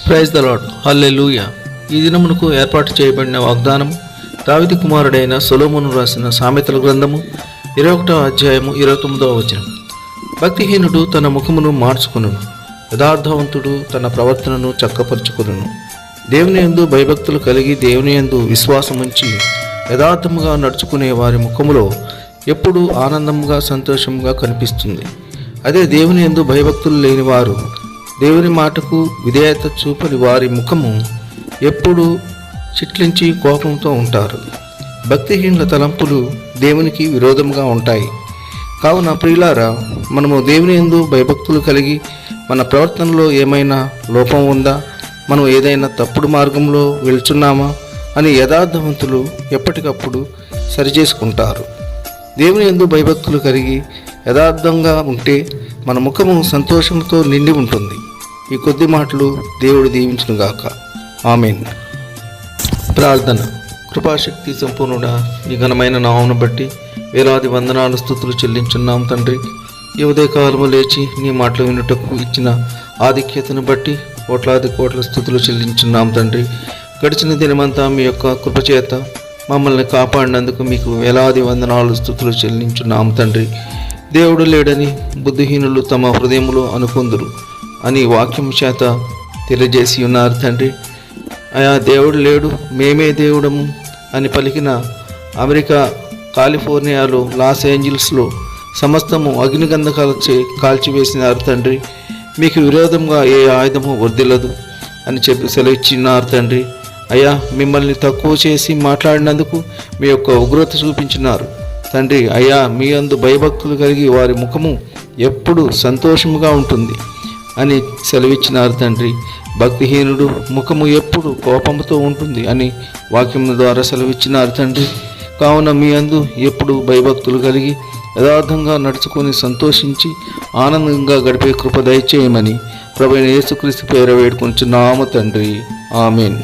Praise the lord. హల్లెలూయా. ఈ దినమునకు ఏర్పాటు చేయబడిన వాగ్దానం దావీదు కుమారుడైన సొలొమోను రాసిన సామెతల గ్రంథము 21వ అధ్యాయము 29వ వచనం. భక్తిహీనుడు తన ముఖమును మార్చుకొనును, యథార్థవంతుడు తన ప్రవర్తనను చక్కపరుచుకొనును. దేవుని యందు భయభక్తులు కలిగి దేవుని యందు విశ్వాసముంచి యథార్థముగా నడుచుకునే వారి ముఖములో ఎప్పుడూ ఆనందముగా సంతోషముగా కనిపిస్తుంది. అదే దేవుని యందు భయభక్తులు లేని వారు, దేవుని మాటకు విధేయత చూపని వారి ముఖము ఎప్పుడూ చిట్లించి కోపంతో ఉంటారు. భక్తిహీనుల తలంపులు దేవునికి విరోధంగా ఉంటాయి. కావున ప్రియులారా, మనము దేవుని యందు భయభక్తులు కలిగి మన ప్రవర్తనలో ఏమైనా లోపం ఉందా, మనం ఏదైనా తప్పుడు మార్గంలో వెళ్తున్నామా అని యథార్థవంతులు ఎప్పటికప్పుడు సరిచేసుకుంటారు. దేవుని యందు భయభక్తులు కలిగి యథార్థంగా ఉంటే మన ముఖము సంతోషంతో నిండి ఉంటుంది. ఈ కొద్ది మాటలు దేవుడు దీవించునుగాక. ఆమేన్. ప్రార్థన. కృపాశక్తి సంపూర్ణుడా, ఈ ఘనమైన నామమును బట్టి వేలాది వందనాలు స్తుతులు చెల్లించున్నాం తండ్రి. ఈ ఉదయకాలము లేచి నీ మాటలు వినుటకు ఇచ్చిన ఆధిక్యతను బట్టి కోట్ల స్తుతులు చెల్లించున్నాం తండ్రి. గడిచిన దినమంతా మీ యొక్క కృపచేత మమ్మల్ని కాపాడినందుకు మీకు వేలాది వందనాలు స్తుతులు చెల్లించున్నాం తండ్రి. దేవుడు లేడని బుద్ధిహీనులు తమ హృదయములో అనుకుందురు అని వాక్యం చేత తెలియజేసి ఉన్నారు తండ్రి. అయా, దేవుడు లేడు, మేమే దేవుడము అని పలికిన అమెరికా కాలిఫోర్నియాలో లాస్ ఏంజల్స్లో సమస్తము అగ్నిగంధకాలచే కాల్చివేసినారు తండ్రి. మీకు విరోధంగా ఏ ఆయుధము వర్ధిల్లదు అని చెప్పి సెలవిచ్చినారు తండ్రి. అయ్యా, మిమ్మల్ని తక్కువ చేసి మాట్లాడినందుకు మీ యొక్క ఉగ్రత చూపించినారు తండ్రి. అయ్యా, మీ అందు భయభక్తులు కలిగి వారి ముఖము ఎప్పుడు సంతోషముగా ఉంటుంది అని సెలవిచ్చినారు తండ్రి. భక్తిహీనుడు ముఖము ఎప్పుడు కోపంతో ఉంటుంది అని వాక్యం ద్వారా సెలవిచ్చినారు తండ్రి. కావున మీ అందు ఎప్పుడు భయభక్తులు కలిగి యథార్థంగా నడుచుకొని సంతోషించి ఆనందంగా గడిపే కృప దయచేయమని ప్రభువైన యేసుక్రీస్తు పేర వేడుకొంచున్నాము తండ్రి. ఆమేన్.